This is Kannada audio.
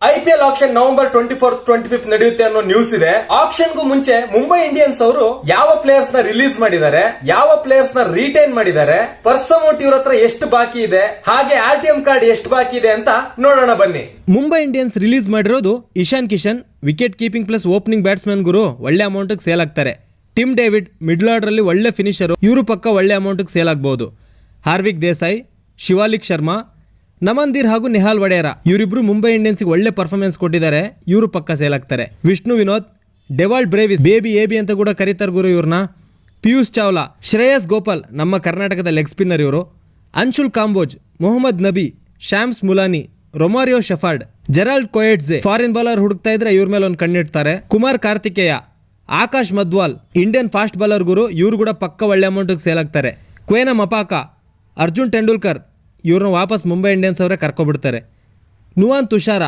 IPL action November 24th 25th ನಡೆಯುತ್ತೆ ಅನ್ನೋ ನ್ಯೂಸ್ ಇದೆ. ಆಕ್ಷನ್ ಗೂ ಮುಂಚೆ ಮುಂಬೈ ಇಂಡಿಯನ್ಸ್ ಅವರು ಯಾವ ಪ್ಲೇಯರ್ಸ್ ನ ರಿಲೀಸ್ ಮಾಡಿದ್ದಾರೆ, ಯಾವ ಪ್ಲೇಯರ್ಸ್ ನ ರಿಟೈನ್ ಮಾಡಿದ್ದಾರೆ, ಪರ್ಸ್ ಅಮೌಂಟ್ ಇವ್ರ ಹತ್ರ ಎಷ್ಟು ಬಾಕಿ ಇದೆ, ಹಾಗೆ RTM ಕಾರ್ಡ್ ಎಷ್ಟು ಬಾಕಿ ಇದೆ ಅಂತ ನೋಡೋಣ ಬನ್ನಿ. ಮುಂಬೈ ಇಂಡಿಯನ್ಸ್ ರಿಲೀಸ್ ಮಾಡಿರೋದು Ishan Kishan, wicket keeping plus opening batsman ಗುರು ಒಳ್ಳೆ ಅಮೌಂಟ್ ಸೇಲ್ ಆಗ್ತಾರೆ. ಟಿಮ್ ಡೇವಿಡ್ ಮಿಡ್ಲ್ ಆರ್ಡರ್ ಅಲ್ಲಿ ಒಳ್ಳೆ ಫಿನಿಷರ್, ಇವರು ಪಕ್ಕ ಒಳ್ಳೆ ಅಮೌಂಟ್ ಸೇಲ್ ಆಗಬಹುದು. ಹಾರ್ವಿಕ್ ದೇಸಾಯಿ, ಶಿವಾಲಿಕ್ ಶರ್ಮಾ, ನಮನ್ದೀರ್ ಹಾಗೂ ನಿಹಾಲ್ ವಡೇರ ಇವರಿಬ್ರು ಮುಂಬೈ ಇಂಡಿಯನ್ಸ್ಗೆ ಒಳ್ಳೆ ಪರ್ಫಾರ್ಮೆನ್ಸ್ ಕೊಟ್ಟಿದ್ದಾರೆ, ಇವರು ಪಕ್ಕ ಸೇಲ್ ಆಗ್ತಾರೆ. ವಿಷ್ಣು ವಿನೋದ್, ಡೆವಾಲ್ಡ್ ಬ್ರೇವಿಸ್, ಬೇಬಿ ಎಬಿ ಅಂತ ಕೂಡ ಕರೀತಾರೆ ಗುರು ಇವ್ರನ್ನ, ಪಿಯೂಷ್ ಚಾವ್ಲಾ, ಶ್ರೇಯಸ್ ಗೋಪಾಲ್ ನಮ್ಮ ಕರ್ನಾಟಕದ ಲೆಗ್ ಸ್ಪಿನ್ನರ್ ಇವರು, Anshul Kamboj, Mohammad Nabi, Shams Mulani, Romario Shepherd, Gerald Coetzee foreign bowler ಹುಡುಕ್ತಾ ಇದ್ರೆ ಇವ್ರ ಮೇಲೆ ಒಂದು ಕಣ್ಣಿಡ್ತಾರೆ. Kumar Kartikeya, Akash Madhwal Indian fast bowler ಗುರು, ಇವ್ರು ಕೂಡ ಪಕ್ಕ ಒಳ್ಳೆ ಅಮೌಂಟ್ಗೆ ಸೇಲ್ ಆಗ್ತಾರೆ. ಕ್ವೇನ ಮಪಾಕ, ಅರ್ಜುನ್ ಟೆಂಡೂಲ್ಕರ್ ಇವ್ರನ್ನ ವಾಪಸ್ ಮುಂಬೈ ಇಂಡಿಯನ್ಸ್ ಅವರೇ ಕರ್ಕೊಬಿಡ್ತಾರೆ. ನುವಾನ್ ತುಷಾರ,